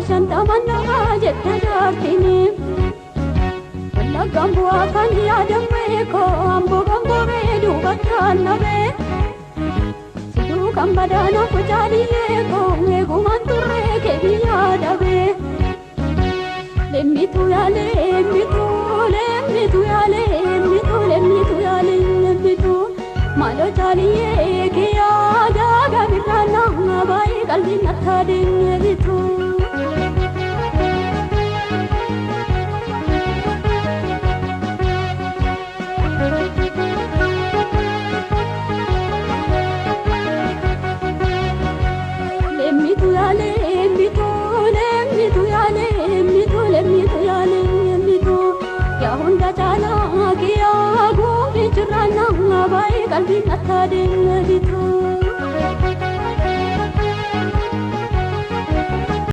shanta manna jette jartini walla gambo afan yaadamme ko ambo gambo bedu bakanabe sidu kambadana kujaliye ko egu manture ke biyadabe lemmitu yale lemmitu yale lemmitu malo chaliye ke yaada birana bai kalbi nathadin bitu ya honda chala kiya go bichana bai kalbi nathadin